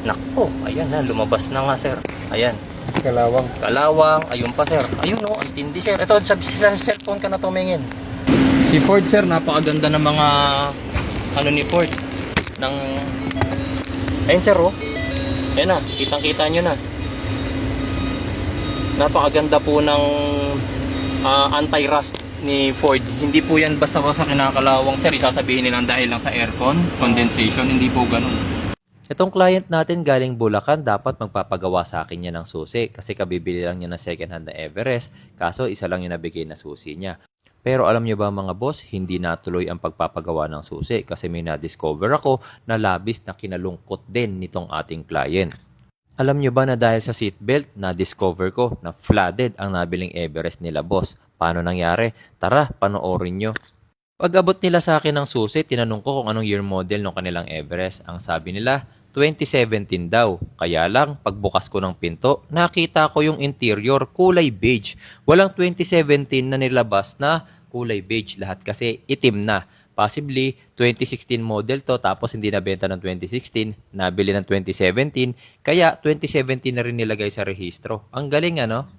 Nakpo, ayan na, lumabas na nga sir. Ayan. Kalawang. Kalawang, ayun pa sir. Ayun oh, ang tindi sir. Ito, sa cellphone ka na tumingin. Si Ford sir, napakaganda ng mga ano ni Ford. Ng... Ayun sir oh. Ayan na, kitang-kita nyo na. Napakaganda po ng anti-rust ni Ford. Hindi po yan basta-basta kinakalawang sir. Isasabihin nilang dahil lang sa aircon, condensation. Hindi po ganun. Itong client natin galing Bulacan, dapat magpapagawa sa akin niya ng susi kasi kabibili lang niya ng second hand na Everest, kaso isa lang yung nabigay na susi niya. Pero alam niyo ba mga boss, hindi natuloy ang pagpapagawa ng susi kasi may na-discover ako na labis na kinalungkot din nitong ating client. Alam niyo ba na dahil sa seatbelt, na-discover ko na flooded ang nabiling Everest nila boss. Paano nangyari? Tara, panoorin nyo. Pag-abot nila sa akin ng susi, tinanong ko kung anong year model ng kanilang Everest. Ang sabi nila, 2017 daw. Kaya lang, pagbukas ko ng pinto, nakita ko yung interior kulay beige. Walang 2017 na nilabas na kulay beige lahat kasi itim na. Possibly, 2016 model to tapos hindi nabenta ng 2016, nabili ng 2017, kaya 2017 na rin nilagay sa rehistro. Ang galing ano?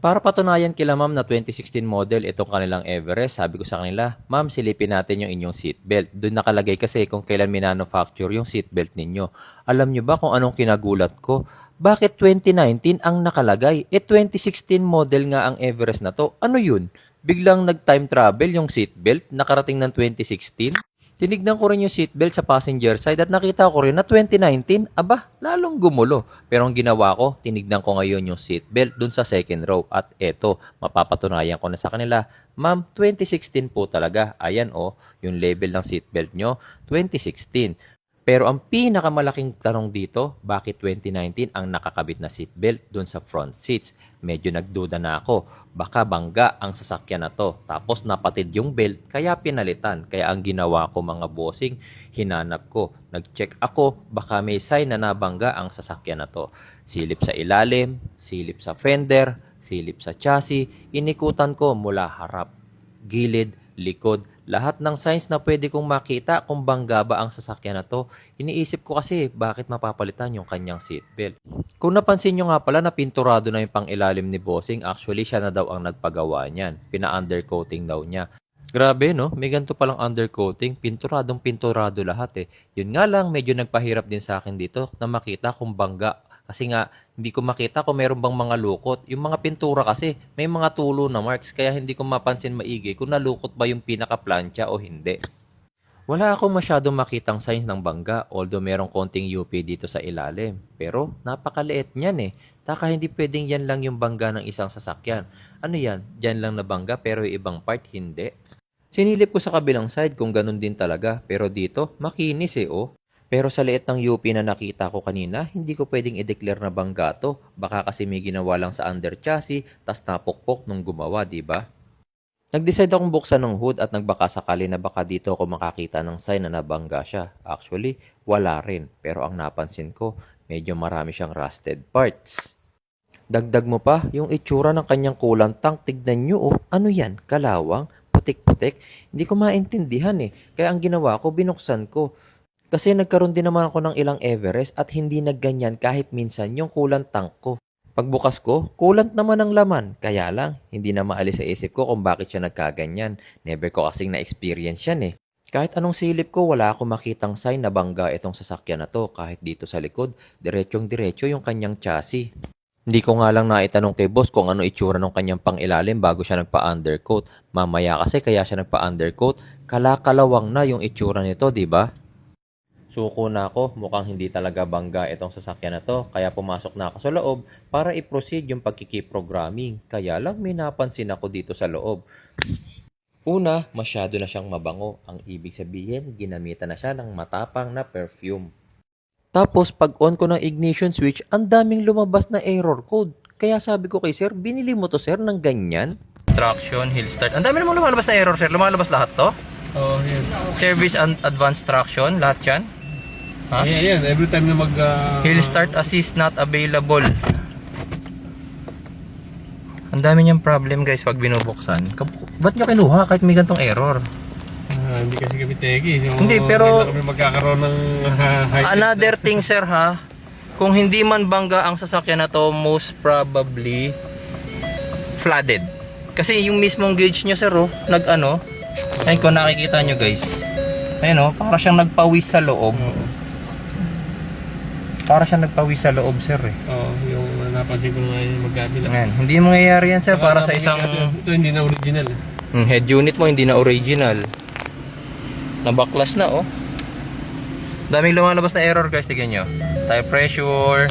Para patunayan kila ma'am na 2016 model itong kanilang Everest, sabi ko sa kanila, ma'am silipin natin yung inyong seatbelt. Doon nakalagay kasi kung kailan minanufacture yung seatbelt ninyo. Alam nyo ba kung anong kinagulat ko? Bakit 2019 ang nakalagay? 2016 model nga ang Everest na to. Ano yun? Biglang nag-time travel yung seatbelt, nakarating ng 2016? Tinignan ko rin yung seatbelt sa passenger side at nakita ko rin na 2019, aba, lalong gumulo. Pero ang ginawa ko, tinignan ko ngayon yung seatbelt dun sa second row. At eto, mapapatunayan ko na sa kanila, ma'am, 2016 po talaga. Ayan oh, yung label ng seatbelt nyo, 2016. Pero ang pinakamalaking tanong dito, bakit 2019 ang nakakabit na seatbelt dun sa front seats? Medyo nagduda na ako. Baka bangga ang sasakyan na to. Tapos napatid yung belt, kaya pinalitan. Kaya ang ginawa ko mga bossing, hinanap ko. Nag-check ako, baka may sign na nabangga ang sasakyan na to. Silip sa ilalim, silip sa fender, silip sa chassis. Inikutan ko mula harap, gilid, likod, lahat ng signs na pwede kong makita kung bangga ba ang sasakyan na to. Iniisip ko kasi bakit mapapalitan yung kanyang seatbelt. Kung napansin nyo nga pala na pinturado na yung pang-ilalim ni Bossing, actually siya na daw ang nagpagawa niyan. Pina-undercoating daw niya. Grabe no, may ganito palang undercoating, pinturadong pinturado lahat eh. Yun nga lang, medyo nagpahirap din sa akin dito na makita kung bangga. Kasi nga, hindi ko makita kung meron bang mga lukot. Yung mga pintura kasi, may mga tulo na marks, kaya hindi ko mapansin maigi kung nalukot ba yung pinaka-plancha o hindi. Wala akong masyadong makitang signs ng bangga, although merong konting UP dito sa ilalim. Pero, napakaliit niyan eh. Taka hindi pwedeng yan lang yung bangga ng isang sasakyan. Ano yan? Diyan lang na bangga pero yung ibang part hindi. Sinilip ko sa kabilang side kung ganun din talaga, pero dito, makinis eh oh. Pero sa liit ng UP na nakita ko kanina, hindi ko pwedeng i-declare na bangga to. Baka kasi may ginawa lang sa under chassis, tas napukpok nung gumawa, di ba? Nag-decide akong buksan ng hood at nagbaka sakali na baka dito ako makakita ng sign na nabangga siya. Actually, wala rin. Pero ang napansin ko, medyo marami siyang rusted parts. Dagdag mo pa, yung itsura ng kanyang coolant tank, tignan nyo oh. Ano yan? Kalawang? Putik-putik? Hindi ko maintindihan eh. Kaya ang ginawa ko, binuksan ko. Kasi nagkaroon din naman ako ng ilang Everest at hindi nagganyan kahit minsan yung coolant tank ko. Pagbukas ko, coolant naman ang laman. Kaya lang, hindi na maalis sa isip ko kung bakit siya nagkaganyan. Never ko kasing na-experience yan eh. Kahit anong silip ko, wala akong makitang sign na bangga itong sasakyan na to. Kahit dito sa likod, diretsyong-diretso yung kanyang chassis. Hindi ko nga lang naitanong kay boss kung ano itsura ng kanyang pang-ilalim bago siya nagpa-undercoat. Mamaya kasi kaya siya nagpa-undercoat, kalakalawang na yung itsura nito, di ba? Suko na ako, mukhang hindi talaga bangga itong sasakyan na to, kaya pumasok na ako sa loob para i-proceed yung pagkikiprogramming. Kaya lang may napansin ako dito sa loob. Una, masyado na siyang mabango. Ang ibig sabihin, ginamitan na siya ng matapang na perfume. Tapos, pag on ko ng ignition switch, ang daming lumabas na error code. Kaya sabi ko kay sir, binili mo to sir ng ganyan? Traction, hill start. Ang dami namang lumalabas na error sir. Lumalabas lahat to? Oh, yan. Service and advanced traction, lahat yan? Ha? Ayan, every time na mag... Hill start assist not available. Ang dami niyang problem guys pag binubuksan. Ba't nyo kinuha kahit may gantong error? hindi kasi kami teki. So, Hindi, pero... Hindi kami magkakaroon ng... Another thing sir ha, kung hindi man bangga ang sasakyan na to, most probably flooded. Kasi yung mismong gauge nyo, sir, oh, nag-ano, ayun, kung nakikita nyo, guys, ayun, oh, para siyang nagpawis sa loob. Para siyang nagpawis sa loob, sir, eh. Oo, yung napansin ko na yung magkabila. Ayan, hindi mangyayari yan, sir, para sa isang Ito hindi na original. head unit mo, hindi na original. Nabaklas na, oh. Daming lumalabas na error, guys, tignan nyo. Tire pressure,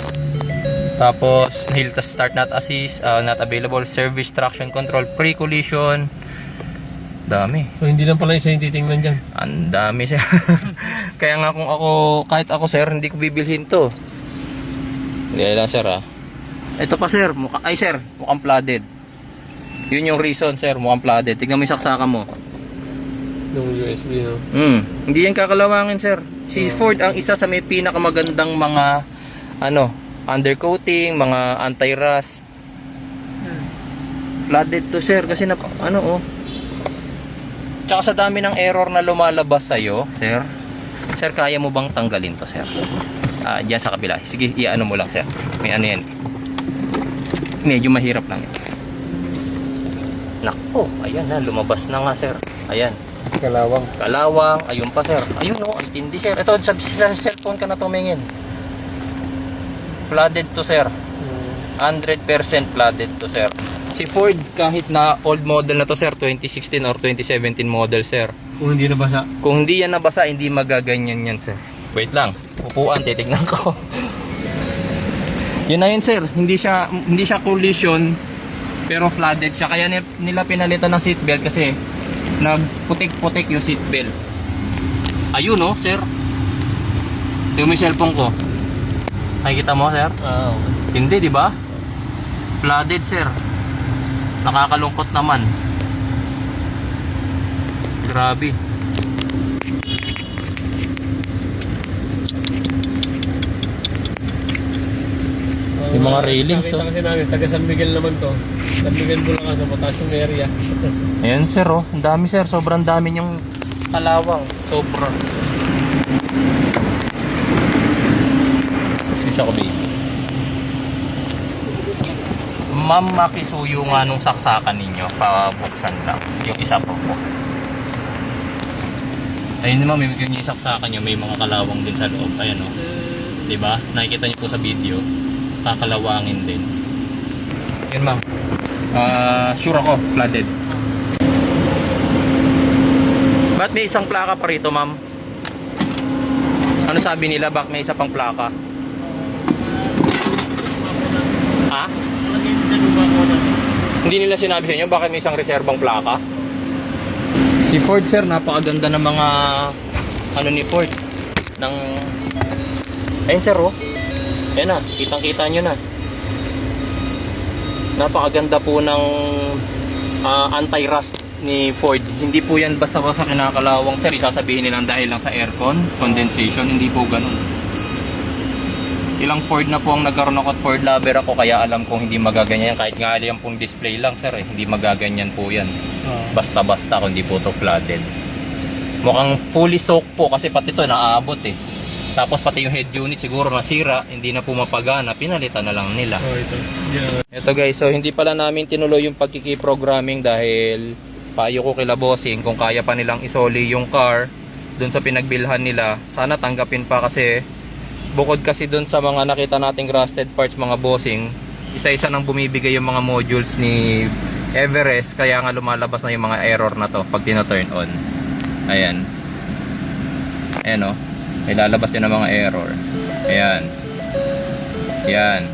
tapos hill to start not assist, not available, service traction control, pre-collision. Dami. So hindi lang pala isa yung titingnan dyan. Ang dami, sir. Kaya nga kung ako, kahit ako, sir, hindi ko bibilhin to. Hindi lang, sir, ah. Ito pa, sir, sir, mukhang flooded. Yun yung reason, sir, mukhang flooded. Tignan mo yung saksakan mo. Yung USB, no? Hindi yan kakalawangin, sir. Si Ford ang isa sa may pinakamagandang mga undercoating, mga anti-rust. Flooded to, sir, kasi tsaka sa dami ng error na lumalabas sa'yo, sir. Sir, kaya mo bang tanggalin to, sir? Diyan sa kabila. Sige, i-ano mo lang, sir. May ano yan. Medyo mahirap lang yan. Nako, ayan na, lumabas na nga, sir. Ayan. Kalawang. Kalawang, ayun pa, sir. Ayun, oh, ang tindi, sir. Ito, sa cellphone ka na tumingin. Flooded to, sir. 100% flooded to, sir. Si Ford, kahit na old model na to, sir, 2016 or 2017 model, sir. Kung hindi nabasa. Kung hindi yan nabasa, hindi magaganyan yan, sir. Wait lang. Upuan, titignan ko. Yun na yun, sir. Hindi siya collision, pero flooded siya. Kaya nila pinalitan ng seatbelt kasi nagputik-putik yung seatbelt. Ayun, oh, sir. Ito yung cellphone ko. Nakikita mo, sir? Hindi, di ba? Flooded, sir. Nakakalungkot naman. Grabe. Yung mga railings, Nakita kasi namin, taga San Miguel naman to. San Miguel Bulacan sa Potassium area. Ayan, sir, oh. Ang dami, sir. Sobrang dami yung kalawang. Sobra. Excuse ako, baby. Ma'am, makisuyo nga nung saksakan ninyo. Pabuksan lang. Yung isa po po. Ayun naman, yung saksakan nyo, may mga kalawang din sa loob. Ayan, oh. Diba? Nakikita nyo po sa video. Kakalawangin din. Yun, ma'am. Sure ako, flooded. Ba't may isang plaka pa rito, ma'am? Ano sabi nila? Bakit may isa pang plaka? Ha? Hindi nila sinabi sa inyo bakit may isang reserbang plaka? Si Ford, sir, napakaganda ng mga ni Ford ng ayun, sir, oh. Ayan na, kitang-kita nyo na. Napakaganda po ng anti-rust ni Ford. Hindi po yan basta-basta kinakalawang, sir. Isasabihin nilang dahil lang sa aircon, condensation. Hindi po ganun. Ilang Ford na po ang nagkaroon ako at Ford lover ako, kaya alam kong hindi magaganyan. Kahit nga yan pong display lang, sir, eh. Hindi magaganyan po yan. Basta-basta kung hindi po to flooded. Mukhang fully soaked po kasi pati to naaabot, eh. Tapos pati yung head unit siguro nasira, hindi na pumapagana, pinalitan na lang nila. Ito. Yeah. Ito, guys, so hindi pala namin tinuloy yung pagkiki-programming dahil payo ko kila bossing kung kaya pa nilang isoli yung car dun sa pinagbilhan nila. Sana tanggapin pa kasi bukod kasi dun sa mga nakita nating rusted parts, mga bossing, isa-isa nang bumibigay yung mga modules ni Everest, kaya nga lumalabas na yung mga error na to pag tina-turn on. Ayan. Ayan, oh. May lalabas din ng mga error. Ayan. Ayan.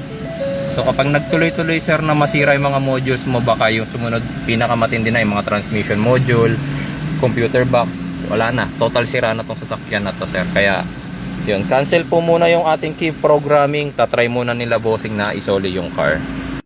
So kapag nagtuloy-tuloy, sir, na masira yung mga modules mo, baka yung sumunod pinakamatindi na yung mga transmission module, computer box, wala na. Total sira na tong sasakyan na to, sir. Kaya yun, cancel po muna yung ating key programming. Tatry muna nila bossing na isoli yung car.